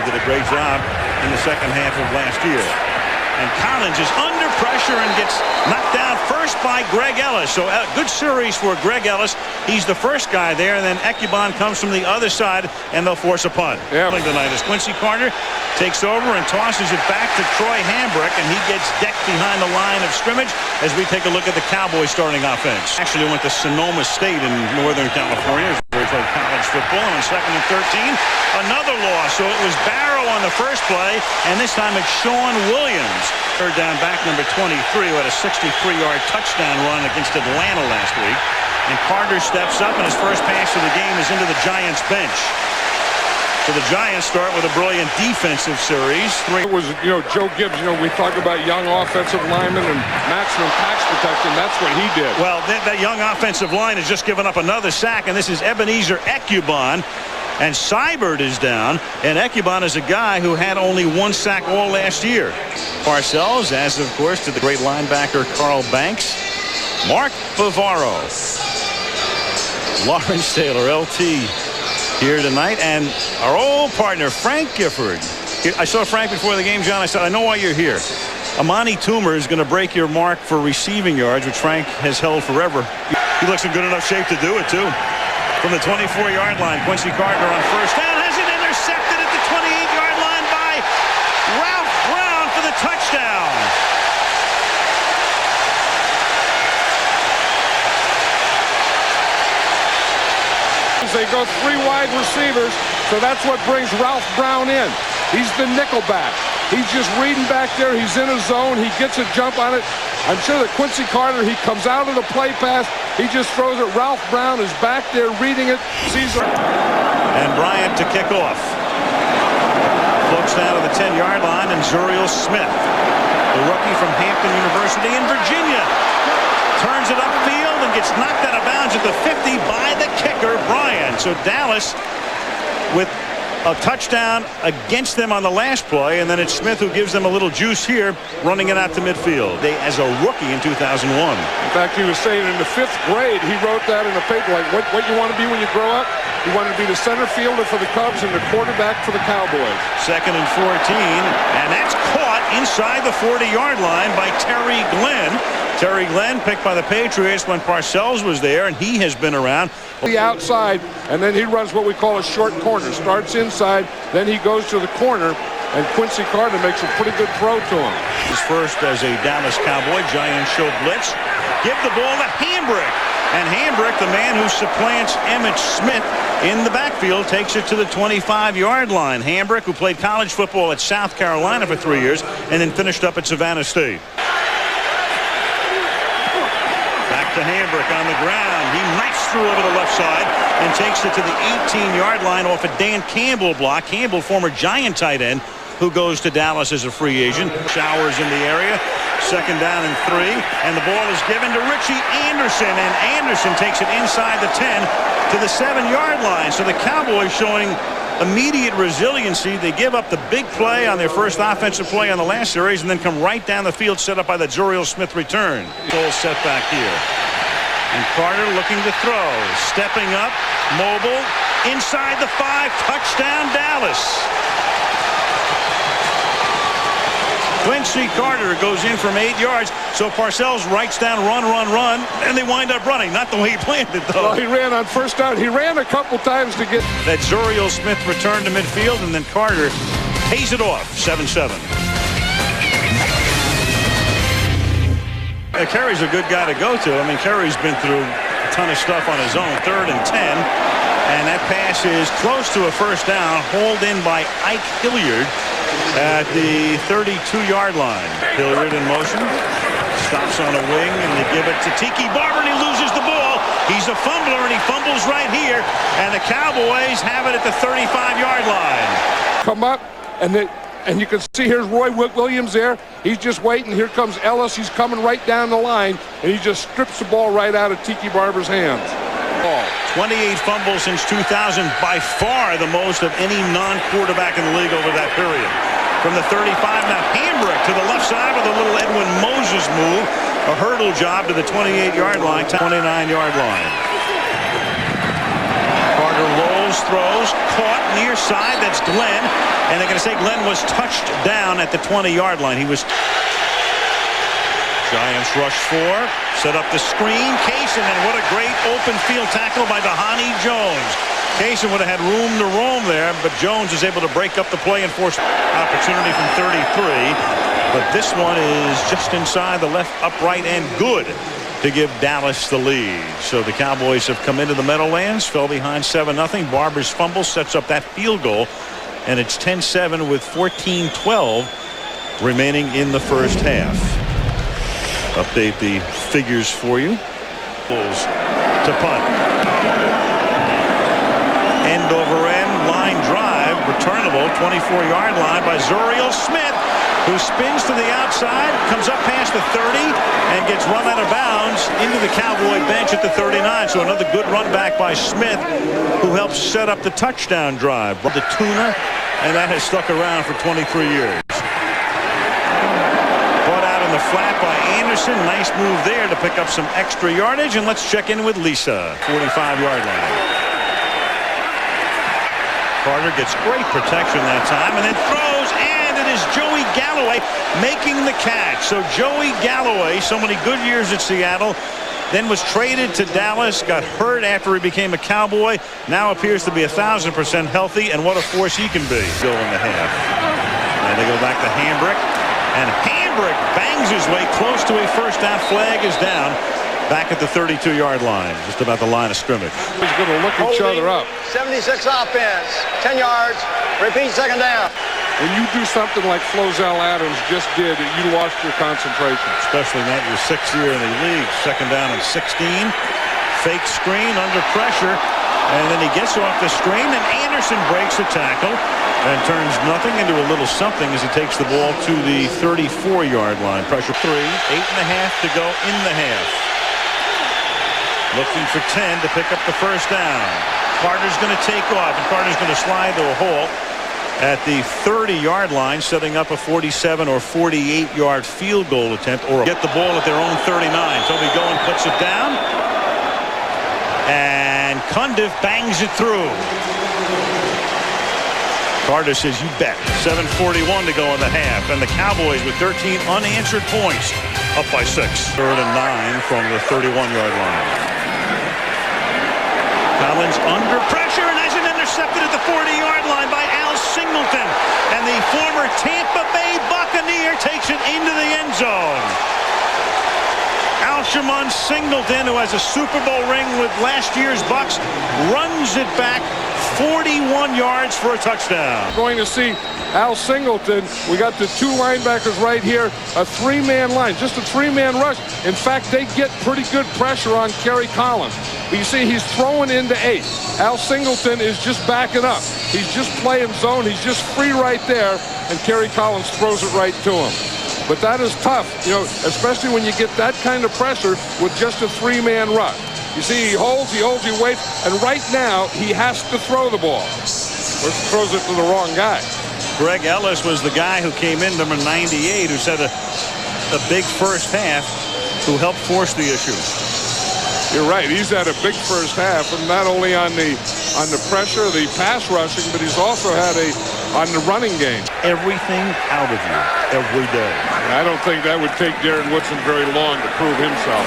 did a great job in the second half of last year. And Collins is under pressure and gets knocked down first by Greg Ellis. So a good series for Greg Ellis. He's the first guy there, and then Ecubon comes from the other side, and they'll force a punt. Yeah. Tonight as Quincy Carter takes over and tosses it back to Troy Hambrick, and he gets decked behind the line of scrimmage as we take a look at the Cowboys starting offense. Actually went to Sonoma State in Northern California where he played college football. On 2nd and 13, another loss. So it was Barrow on the first play, and this time it's Sean Williams. Third down back number 23, who had a 63-yard touchdown run against Atlanta last week. And Carter steps up, and his first pass of the game is into the Giants bench. So the Giants start with a brilliant defensive series. It was, Joe Gibbs, we talk about young offensive linemen and maximum pass protection. That's what he did. Well, that young offensive line has just given up another sack, and this is Ebenezer Ecubon. And Seibert is down, and Ecubon is a guy who had only one sack all last year. Parcels, as of course, to the great linebacker Carl Banks. Mark Bavaro. Lawrence Taylor, LT, here tonight. And our old partner, Frank Gifford. I saw Frank before the game, John. I said, I know why you're here. Amani Toomer is going to break your mark for receiving yards, which Frank has held forever. He looks in good enough shape to do it, too. From the 24-yard line, Quincy Carter on first down has it intercepted at the 28-yard line by Ralph Brown for the touchdown. They go 3 wide receivers, so that's what brings Ralph Brown in. He's the nickelback. He's just reading back there. He's in a zone. He gets a jump on it. I'm sure that Quincy Carter, he comes out of the play pass. He just throws it. Ralph Brown is back there reading it. Sees it. And Bryant to kick off. Floats down to the 10-yard line, and Zuriel Smith, the rookie from Hampton University in Virginia, turns it upfield and gets knocked out of bounds at the 50 by the kicker, Bryant. So Dallas with a touchdown against them on the last play, and then it's Smith who gives them a little juice here, running it out to midfield. They, as a rookie in 2001. In fact, he was saying in the 5th grade, he wrote that in a paper, like what you want to be when you grow up? You want to be the center fielder for the Cubs and the quarterback for the Cowboys. 2nd and 14, and that's caught inside the 40-yard line by Terry Glenn. Terry Glenn picked by the Patriots when Parcells was there, and he has been around. The outside, and then he runs what we call a short corner. Starts inside, then he goes to the corner, and Quincy Carter makes a pretty good throw to him. His first as a Dallas Cowboy. Giants show blitz. Give the ball to Hambrick. And Hambrick, the man who supplants Emmitt Smith in the backfield, takes it to the 25-yard line. Hambrick, who played college football at South Carolina for 3 years and then finished up at Savannah State. Back to Hambrick on the ground. He knifes through over the left side and takes it to the 18-yard line off a Dan Campbell block. Campbell, former Giant tight end, who goes to Dallas as a free agent. Showers in the area. 2nd down and 3, and the ball is given to Richie Anderson, and Anderson takes it inside the 10 to the 7-yard line. So the Cowboys showing immediate resiliency. They give up the big play on their first offensive play on the last series and then come right down the field, set up by the Zuriel Smith return. Goal set back here. And Carter looking to throw. Stepping up, mobile, inside the 5, touchdown Dallas. Quincy Carter goes in from 8 yards, so Parcells writes down run, and they wind up running. Not the way he planned it, though. Well, he ran on first down. He ran a couple times to get... That Zuriel Smith returned to midfield, and then Carter pays it off, 7-7. Kerry's a good guy to go to. I mean, Kerry's been through a ton of stuff on his own. 3rd and 10, and that pass is close to a first down, hauled in by Ike Hilliard at the 32-yard line. Hilliard in motion, stops on a wing, and they give it to Tiki Barber, and he loses the ball. He's a fumbler, and he fumbles right here, and the Cowboys have it at the 35-yard line. Come up, and you can see here's Roy Williams there. He's just waiting. Here comes Ellis. He's coming right down the line, and he just strips the ball right out of Tiki Barber's hands. 28 fumbles since 2000, by far the most of any non-quarterback in the league over that period. From the 35, now Hambrick to the left side with a little Edwin Moses move. A hurdle job to the 28-yard line, 29-yard line. Carter rolls, Collins throws, caught near side. That's Glenn. And they're going to say Glenn was touched down at the 20-yard line. He was. Giants rush 4, set up the screen. Kaysen, and what a great open field tackle by Dhani Jones. Kaysen would have had room to roam there, but Jones is able to break up the play and force opportunity from 33. But this one is just inside the left upright and good to give Dallas the lead. So the Cowboys have come into the Meadowlands, fell behind 7-0. Barber's fumble sets up that field goal, and it's 10-7 with 14-12 remaining in the first half. Update the figures for you. Bulls to punt. End over end line drive, returnable 24-yard line by Zuriel Smith, who spins to the outside, comes up past the 30, and gets run out of bounds into the Cowboy bench at the 39. So another good run back by Smith, who helps set up the touchdown drive. The tuna, and that has stuck around for 23 years. The flat by Anderson. Nice move there to pick up some extra yardage. And let's check in with Lisa. 45-yard line. Carter gets great protection that time and then throws, and it is Joey Galloway making the catch. So Joey Galloway, so many good years at Seattle, then was traded to Dallas, got hurt after he became a Cowboy, now appears to be 1,000% healthy, and what a force he can be. Go in the half. And they go back to Hambrick. And Hambrick bangs his way close to a first down. Flag is down back at the 32-yard line, just about the line of scrimmage. He's going to look each other up. 76 offense, 10 yards, repeat second down. When you do something like Flozell Adams just did, you lost your concentration. Especially not your 6th year in the league. Second down and 16. Fake screen under pressure. And then he gets off the screen, and Anderson breaks the tackle and turns nothing into a little something as he takes the ball to the 34-yard line. Pressure 3, 8.5 to go in the half. Looking for 10 to pick up the first down. Carter's going to take off, and Carter's going to slide to a halt at the 30-yard line, setting up a 47 or 48-yard field goal attempt, or get the ball at their own 39. Toby Goen puts it down. And Cundiff bangs it through. Carter says, you bet. 7:41 to go in the half. And the Cowboys with 13 unanswered points, up by 6. 3rd and 9 from the 31-yard line. Collins under pressure and has it intercepted at the 40-yard line by Al Singleton. And the former Tampa Bay Buccaneer takes it into the end zone. Alshon Singleton, who has a Super Bowl ring with last year's Bucs, runs it back 41 yards for a touchdown. Going to see Al Singleton. We got the 2 linebackers right here, a 3-man line, just a 3-man rush. In fact, they get pretty good pressure on Kerry Collins. But you see, he's throwing into 8. Al Singleton is just backing up. He's just playing zone. He's just free right there, and Kerry Collins throws it right to him. But that is tough, you know, especially when you get that kind of pressure with just a 3-man rush. You see, he holds, he waits, and right now he has to throw the ball. Or throws it to the wrong guy. Greg Ellis was the guy who came in, number 98, who had a big first half, who helped force the issue. You're right. He's had a big first half, and not only on the pressure, the pass rushing, but he's also had on the running game. Everything out of you every day. I don't think that would take Darren Woodson very long to prove himself.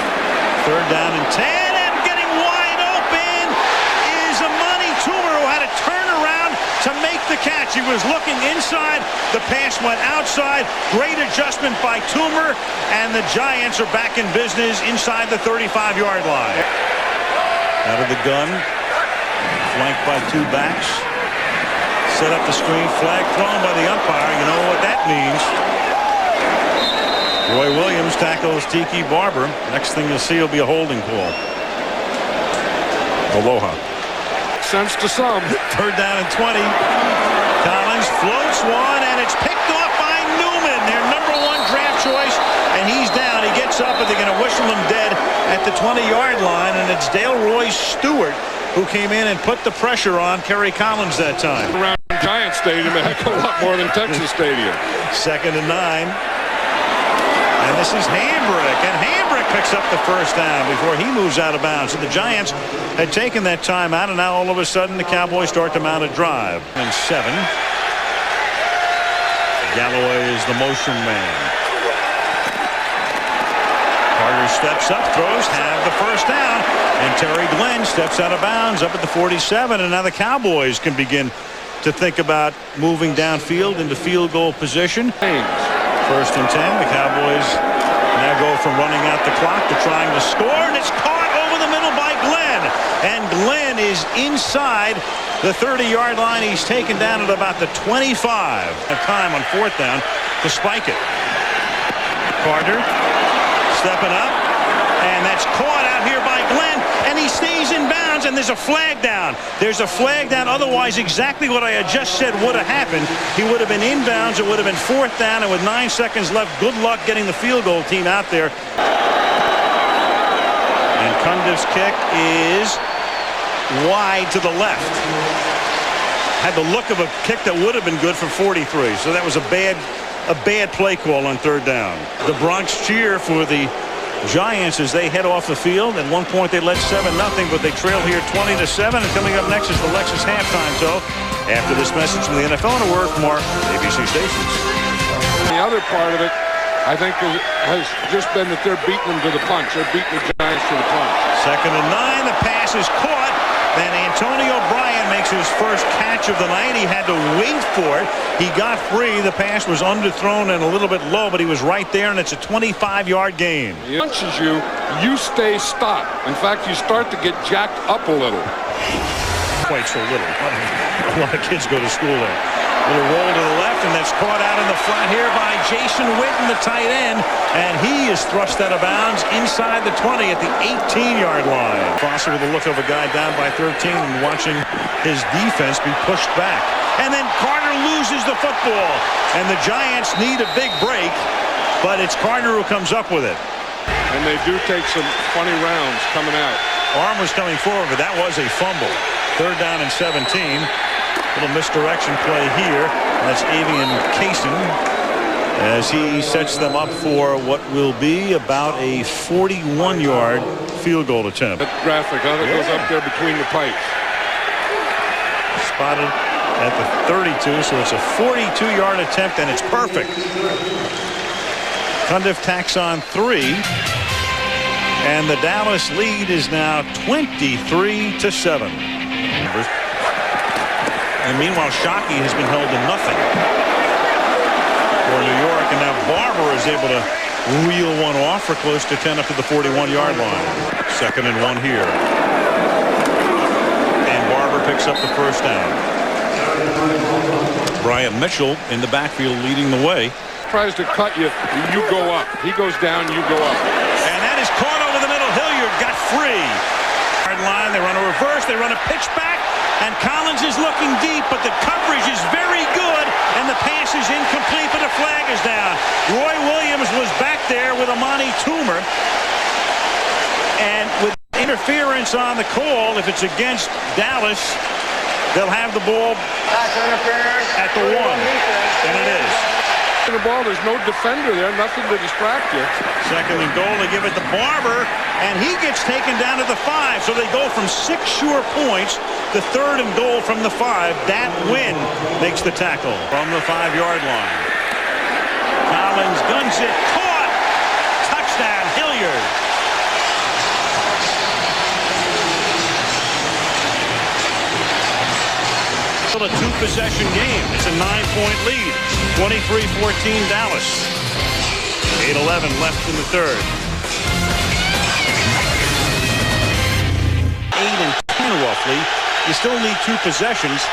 3rd down and 10, and getting wide open is Amani Toomer, who had a turnaround to make the catch. He was looking inside. The pass went outside. Great adjustment by Toomer, and the Giants are back in business inside the 35-yard line. Out of the gun, flanked by 2 backs. Set up the screen, flag thrown by the umpire. You know what that means. Roy Williams tackles Tiki Barber. Next thing you'll see will be a holding call. Aloha. Sense to some. 3rd down and 20. Collins floats one, and it's picked off by Newman, their number 1 draft choice, and he's down. He gets up, and they're going to whistle him dead at the 20-yard line, and it's Dale Roy Stewart who came in and put the pressure on Kerry Collins that time. Around Giant Stadium, a heck of a lot more than Texas Stadium. 2nd and 9. And this is Hambrick, and Hambrick picks up the first down before he moves out of bounds. And the Giants had taken that timeout, and now all of a sudden the Cowboys start to mount a drive. And 7. Galloway is the motion man. Carter steps up, throws, have the first down, and Terry Glenn steps out of bounds up at the 47, and now the Cowboys can begin to think about moving downfield into field goal position. First and 10, the Cowboys now go from running out the clock to trying to score, and it's caught over the middle by Glenn, and Glenn is inside the 30-yard line. He's taken down at about the 25 of time on fourth down to spike it. Carter stepping up, and that's caught out here by Glenn, and he stays in bounds, and there's a flag down. There's a flag down. Otherwise, exactly what I had just said would have happened. He would have been in bounds. It would have been fourth down, and with 9 seconds left, good luck getting the field goal team out there. And Cundiff's kick is wide to the left. Had the look of a kick that would have been good for 43. So that was a bad play call on third down. The Bronx cheer for the Giants as they head off the field. At one point they led 7-0, but they trail here 20-7. And coming up next is the Lexus halftime show. After this message from the NFL and a word from our ABC stations. The other part of it, I think, has just been that they're beating them to the punch. They're beating the Giants to the punch. 2nd and 9. The pass is caught. Then Antonio Bryant makes his first catch of the night. He had to wait for it. He got free. The pass was underthrown and a little bit low, but he was right there, and it's a 25-yard gain. He punches you, you stay stopped. In fact, you start to get jacked up a little. Quite so little. A lot of kids go to school there. Little roll to the left, and that's caught out in the front here by Jason Witten, the tight end, and he is thrust out of bounds inside the 20 at the 18-yard line. Foster with the look of a guy down by 13 and watching his defense be pushed back. And then Carter loses the football, and the Giants need a big break, but it's Carter who comes up with it. And they do take some funny rounds coming out. Arm was coming forward, but that was a fumble. 3rd down and 17. Little misdirection play here. That's Avian Kaysen as he sets them up for what will be about a 41-yard field goal attempt. That graphic, how that goes up there between the pipes. Spotted at the 32, so it's a 42-yard attempt, and it's perfect. Cundiff tacks on 3, and the Dallas lead is now 23-7. And meanwhile, Shockey has been held to nothing for New York, and now Barber is able to reel one off for close to 10 up to the 41-yard line. 2nd and 1 here. And Barber picks up the first down. Bryant Mitchell in the backfield leading the way. Tries to cut you, you go up. He goes down, you go up. And that is caught over the middle. Hilliard got free. Line, they run a reverse, they run a pitch back, and Collins is looking deep, but the coverage is very good, and the pass is incomplete, but the flag is down. Roy Williams was back there with Amani Toomer, and with interference on the call, if it's against Dallas, they'll have the ball at the 1, and it is. The ball, there's no defender there, nothing to distract you. 2nd and goal, they give it to Barber, and he gets taken down to the 5, so they go from 6 sure points to 3rd and goal from the 5. That win makes the tackle from the 5-yard line. Collins guns it, caught, touchdown, Hilliard. A 2-possession game. It's a 9-point lead. 23-14 Dallas. 8:11 left in the 3rd. 8 and 10 roughly. You still need 2 possessions.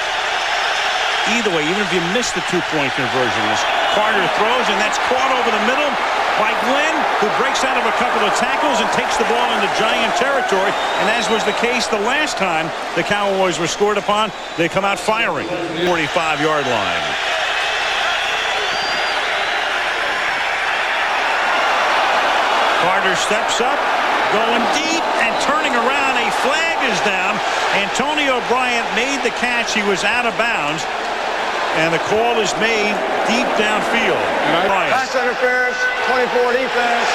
Either way, even if you miss the 2-point conversion, as Carter throws, and that's caught over the middle by Glenn, who breaks out of a couple of tackles and takes the ball into Giant territory. And as was the case the last time the Cowboys were scored upon, they come out firing. 45-yard line. Carter steps up, going deep and turning around. A flag is down. Antonio Bryant made the catch. He was out of bounds. And the call is made deep downfield. Pass interference, 24 defense,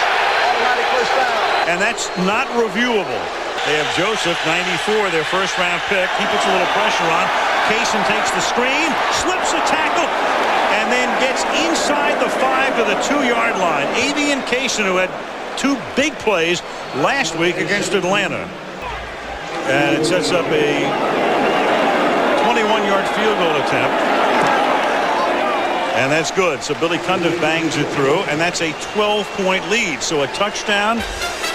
automatic first down. And that's not reviewable. They have Joseph, 94, their first-round pick. He puts a little pressure on. Kaysen takes the screen, slips a tackle, and then gets inside the 5 to the 2-yard line. Avian Kaysen, who had 2 big plays last week against Atlanta. And it sets up a 21-yard field goal attempt. And that's good. So Billy Cundiff bangs it through, and that's a 12-point lead. So a touchdown,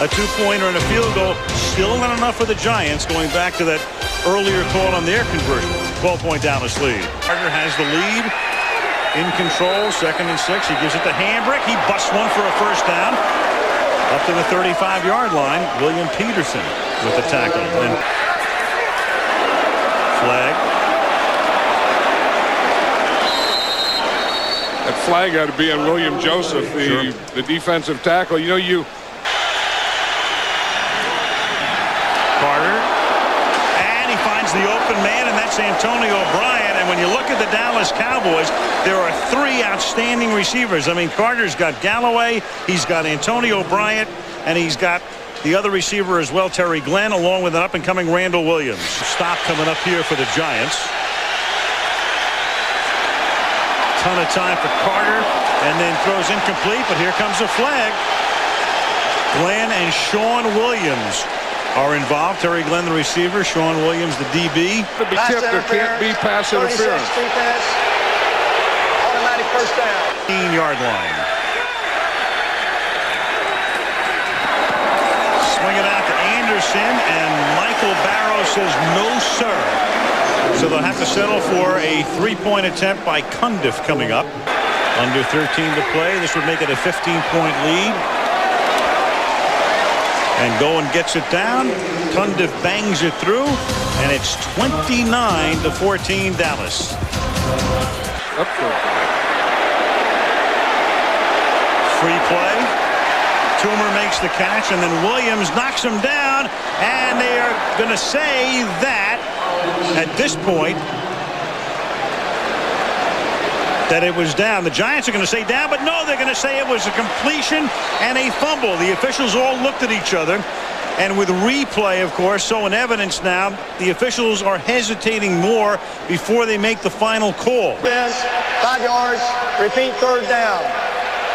a 2-pointer, and a field goal. Still not enough for the Giants, going back to that earlier call on their conversion. 12-point Dallas lead. Carter has the lead. In control, 2nd and 6. He gives it to Hambrick. He busts one for a first down. Up to the 35-yard line. William Peterson with the tackle. And flag. That flag got to be on William Joseph, the defensive tackle. Carter. And he finds the open man, and that's Antonio Bryant. And when you look at the Dallas Cowboys, there are 3 outstanding receivers. I mean, Carter's got Galloway, he's got Antonio Bryant, and he's got the other receiver as well, Terry Glenn, along with an up-and-coming Randall Williams. Stop coming up here for the Giants. Ton of time for Carter, and then throws incomplete, but here comes a flag. Glenn and Sean Williams are involved. Terry Glenn, the receiver, Sean Williams, the DB. To be tipped, there can't be pass interference. Defense, automatic first down. 15-yard line. Swing it out to Anderson, and Michael Barrow says no, sir. So they'll have to settle for a 3-point attempt by Cundiff coming up. Under 13 to play. This would make it a 15-point lead. And Goen gets it down. Cundiff bangs it through. And it's 29-14 Dallas. Free play. Toomer makes the catch, and then Williams knocks him down. And they are going to say that at this point that it was down. The Giants are going to say down, but no, they're going to say it was a completion and a fumble. The officials all looked at each other, and with replay, of course, so in evidence now, the officials are hesitating more before they make the final call. 5 yards, repeat, 3rd down.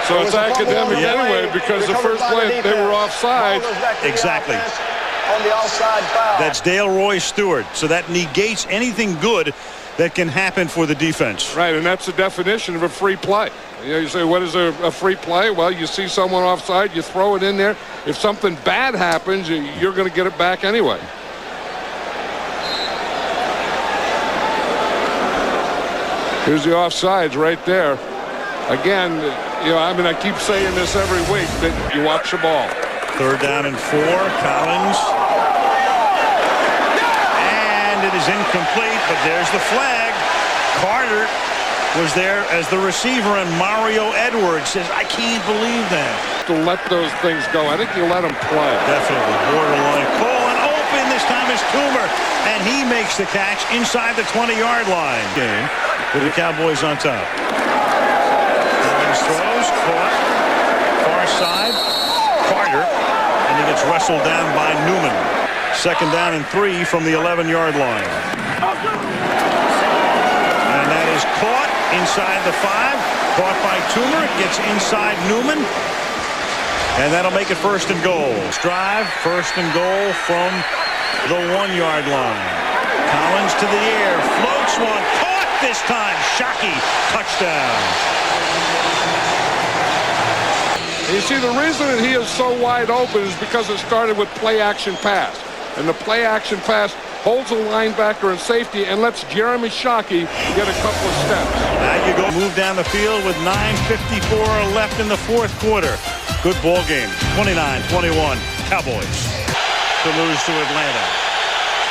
So it's academic anyway, because the first play they were offside. Exactly. On the offside foul. That's Dale Roy Stewart. So that negates anything good that can happen for the defense. Right, and that's the definition of a free play. You say, what is a free play? Well, you see someone offside, you throw it in there. If something bad happens, you're going to get it back anyway. Here's the offsides right there. Again, I keep saying this every week, that you watch the ball. 3rd down and 4. Collins. And it is incomplete, but there's the flag. Carter was there as the receiver, and Mario Edwards says, I can't believe that. To let those things go. I think you let them play. Definitely. Borderline call, and open. This time is Toomer, and he makes the catch inside the 20-yard line. Game with the Cowboys on top. Collins throws, caught. Far side. Carter. And he gets wrestled down by Newman. 2nd down and 3 from the 11-yard line. And that is caught inside the 5. Caught by Toomer. Gets inside Newman. And that'll make it 1st and goal. Drive, 1st and goal from the 1-yard line. Collins to the air. Floats one. Caught this time. Shockey. Touchdown. You see, the reason that he is so wide open is because it started with play-action pass. And the play-action pass holds a linebacker in safety and lets Jeremy Shockey get a couple of steps. Now you go move down the field with 9:54 left in the 4th quarter. Good ball game. 29-21. Cowboys to lose to Atlanta.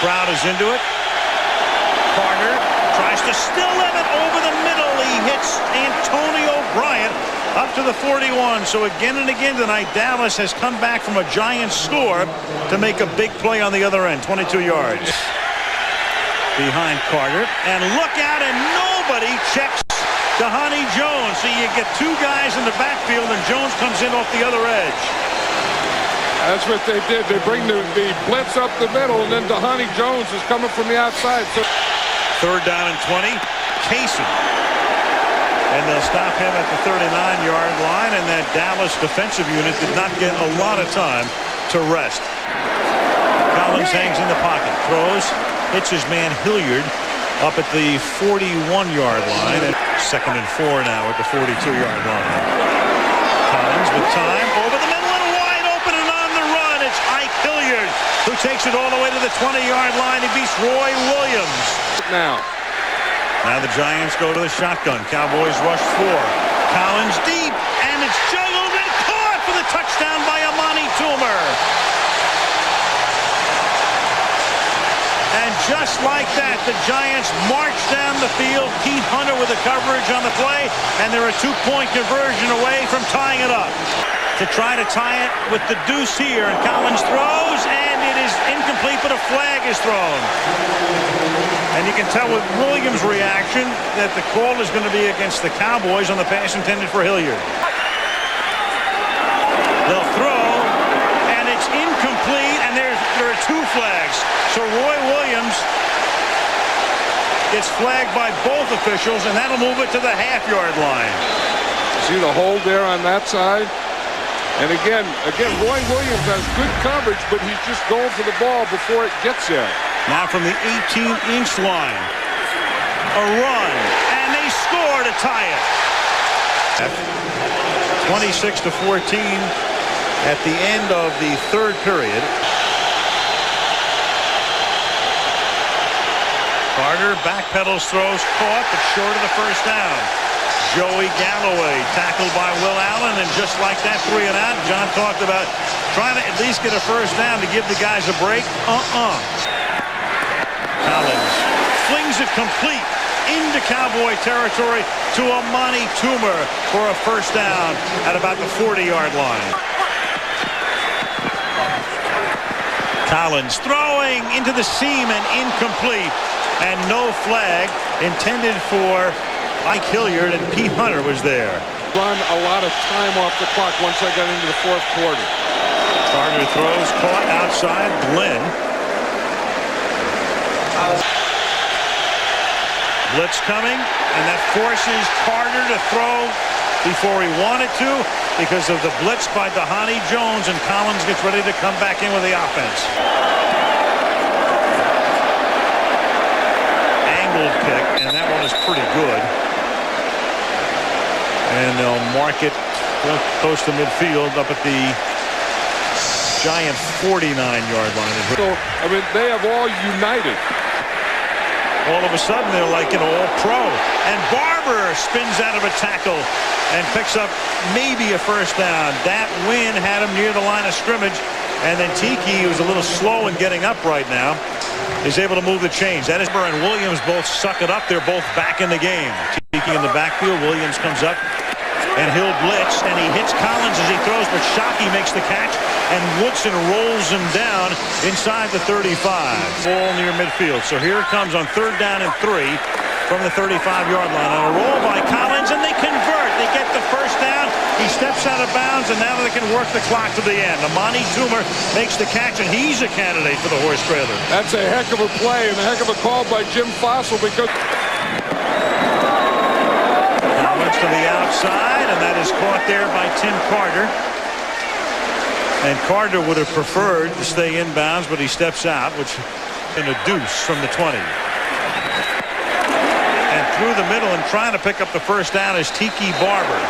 Crowd is into it. Carter tries to still have it over the middle. He hits Antonio Bryant up to the 41. So again and again tonight, Dallas has come back from a Giants score to make a big play on the other end. 22 yards behind Carter. And look out, and nobody checks Dhani Jones. So you get two guys in the backfield, and Jones comes in off the other edge. That's what they did. They bring the blitz up the middle, and then Dhani Jones is coming from the outside. So 3rd down and 20. Casey. And they'll stop him at the 39-yard line, and that Dallas defensive unit did not get a lot of time to rest. Collins hangs in the pocket, throws, hits his man Hilliard up at the 41-yard line, and 2nd and 4 now at the 42-yard line. Collins with time over the middle and wide open and on the run. It's Ike Hilliard who takes it all the way to the 20-yard line. He beats Roy Williams. Now the Giants go to the shotgun. Cowboys rush 4. Collins deep, and it's juggled and caught for the touchdown by Amani Toomer. And just like that, the Giants march down the field. Keith Hunter with the coverage on the play, and they're a 2-point conversion away from tying it up. To try to tie it with the deuce here, and Collins throws, and it is incomplete, but a flag is thrown. And you can tell with Williams' reaction that the call is going to be against the Cowboys on the pass intended for Hilliard. They'll throw, and it's incomplete, and there are 2 flags. So Roy Williams gets flagged by both officials, and that'll move it to the half-yard line. See the hold there on that side? And again, Roy Williams has good coverage, but he's just going for the ball before it gets there. Now from the 18-inch line, a run, and they score to tie it. 26-14 at the end of the 3rd period. Carter backpedals, throws, caught, but short of the 1st down. Joey Galloway tackled by Will Allen, and just like that, 3 and out. John talked about trying to at least get a 1st down to give the guys a break. Collins flings it complete into Cowboy territory to Amani Toomer for a 1st down at about the 40-yard line. Collins throwing into the seam and incomplete, and no flag intended for Ike Hilliard, and Pete Hunter was there. Run a lot of time off the clock once I got into the 4th quarter. Carter throws, caught outside. Glenn. Blitz coming, and that forces Carter to throw before he wanted to because of the blitz by Dhani Jones, and Collins gets ready to come back in with the offense. Angled kick, and that one is pretty good. And they'll mark it close to midfield up at the Giant 49-yard line. So, I mean, they have all united. All of a sudden, they're like an all-pro. And Barber spins out of a tackle and picks up maybe a 1st down. That win had him near the line of scrimmage. And then Tiki, who's a little slow in getting up right now, is able to move the chains. That is Burr and Williams both suck it up. They're both back in the game. Tiki in the backfield. Williams comes up, and he'll blitz, and he hits Collins as he throws, but Shockey makes the catch, and Woodson rolls him down inside the 35. Ball near midfield. So here it comes on 3rd down and 3 from the 35-yard line. On a roll by Collins, and they convert. They get the 1st down. He steps out of bounds, and now they can work the clock to the end. Amani Toomer makes the catch, and he's a candidate for the horse trailer. That's a heck of a play and a heck of a call by Jim Fossil because... Collins to the outside, and that is caught there by Tim Carter. And Carter would have preferred to stay inbounds, but he steps out, which in a deuce from the 20. And through the middle and trying to pick up the 1st down is Tiki Barber.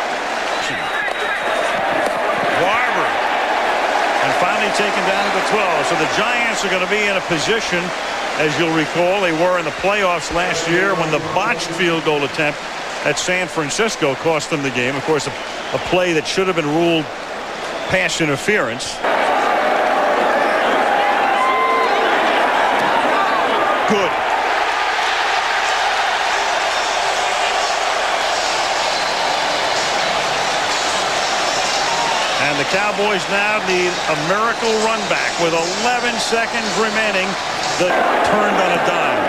And finally taken down to the 12. So the Giants are going to be in a position, as you'll recall, they were in the playoffs last year when the botched field goal attempt at San Francisco cost them the game. Of course, a play that should have been ruled pass interference. Good. And the Cowboys now need a miracle run back with 11 seconds remaining. Turned on a dime.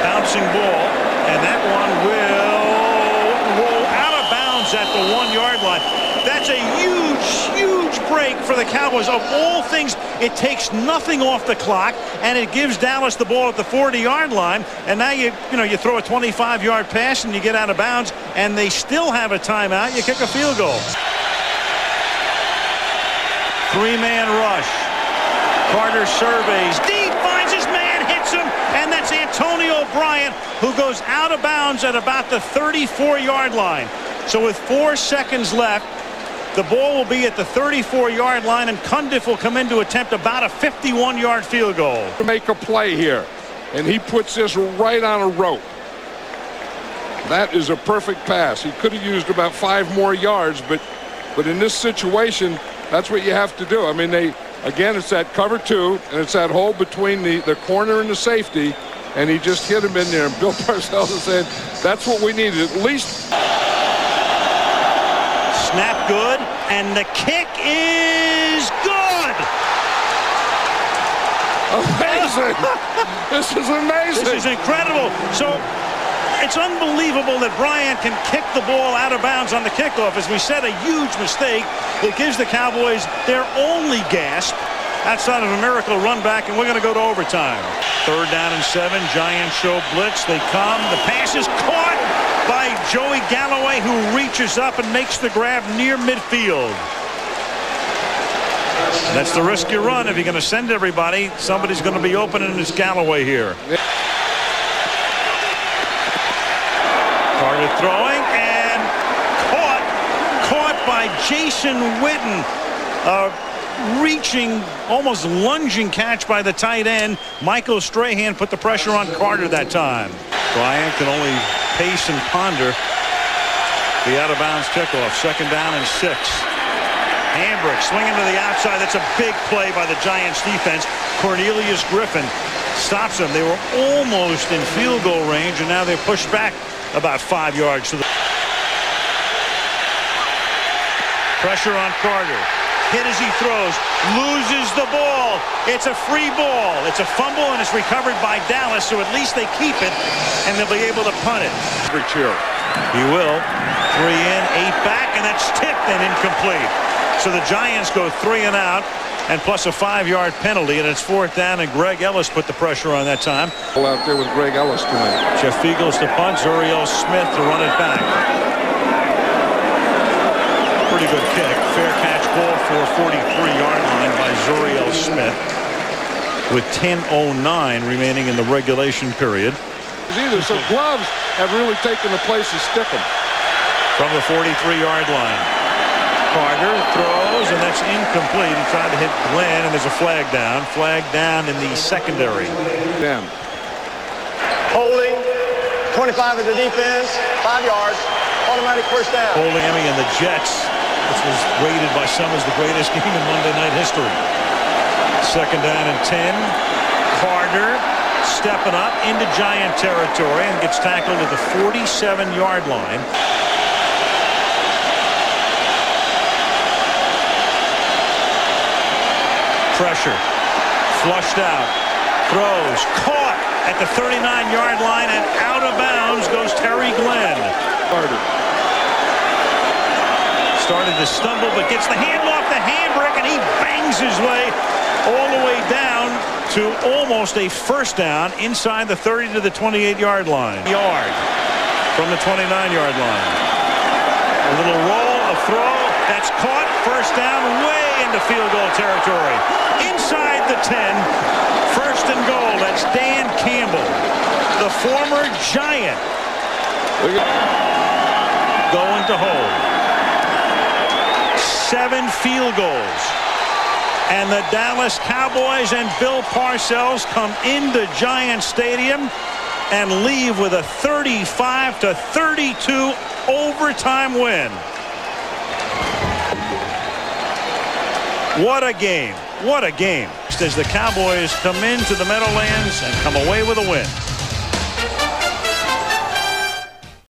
Bouncing ball. And that one will roll out of bounds at the 1-yard line. That's a huge break for the Cowboys. Of all things, it takes nothing off the clock, and it gives Dallas the ball at the 40-yard line. And now you throw a 25-yard pass and you get out of bounds, and they still have a timeout. You kick a field goal. 3-man rush. Carter surveys deep, finds his man, hits him, and that's Antonio Bryant, who goes out of bounds at about the 34-yard line. So with 4 seconds left, the ball will be at the 34-yard line, and Cundiff will come in to attempt about a 51-yard field goal. To make a play here, and he puts this right on a rope. That is a perfect pass. He could have used about 5 more yards, but in this situation, that's what you have to do. I mean, again, it's that cover 2, and it's that hole between the corner and the safety, and he just hit him in there. And Bill Parcels is saying, that's what we needed, at least. Snap good, and the kick is good. Amazing. This is amazing. This is incredible. So it's unbelievable that Bryant can kick the ball out of bounds on the kickoff. As we said, a huge mistake. It gives the Cowboys their only gasp outside of a miracle run back, and we're going to go to overtime. 3rd down and 7. Giants show blitz. They come. The pass is caught by Joey Galloway, who reaches up and makes the grab near midfield. That's the risk you run if you're going to send everybody. Somebody's going to be open, and it's Galloway here. Carter throwing, and caught by Jason Witten. Reaching, almost lunging catch by the tight end. Michael Strahan put the pressure on Carter that time. Bryant can only pace and ponder the out-of-bounds kickoff. 2nd down and 6. Hambrick swinging to the outside. That's a big play by the Giants defense. Cornelius Griffin stops them. They were almost in field goal range, and now they're pushed back about 5 yards to the pressure on Carter. Hit as he throws, loses the ball. It's a free ball. It's a fumble, and it's recovered by Dallas, so at least they keep it, and they'll be able to punt it. He will. 3 in, 8 back, and that's tipped and incomplete. So the Giants go 3 and out, and plus a 5-yard penalty, and it's 4th down, and Greg Ellis put the pressure on that time. Out there with Greg Ellis tonight. Jeff Fiegels to punt, Zuriel Smith to run it back. Pretty good kick. Fair catch ball for a 43-yard line by Zuriel Smith with 10:09 remaining in the regulation period. So gloves have really taken the place of Stickum. From the 43-yard line. Carter throws, and that's incomplete. He tried to hit Glenn, and there's a flag down. Flag down in the secondary. Damn. Holding. 25 of the defense. 5 yards. Automatic first down. Holding Miami and the Jets, which was rated by some as the greatest game in Monday Night history. 2nd down and 10. Carter stepping up into Giant territory and gets tackled at the 47-yard line. Pressure. Flushed out. Throws. Caught at the 39-yard line, and out of bounds goes Terry Glenn. Carter. Started to stumble, but gets the hand off the handbrake, and he bangs his way all the way down to almost a 1st down inside the 30 to the 28-yard line. Yard from the 29-yard line. A little roll, a throw, that's caught. 1st down, way into field goal territory. Inside the 10, 1st and goal. That's Dan Campbell, the former Giant, going to hold. 7 field goals, and the Dallas Cowboys and Bill Parcells come into Giant Stadium and leave with a 35-32 overtime win. What a game. What a game. As the Cowboys come into the Meadowlands and come away with a win.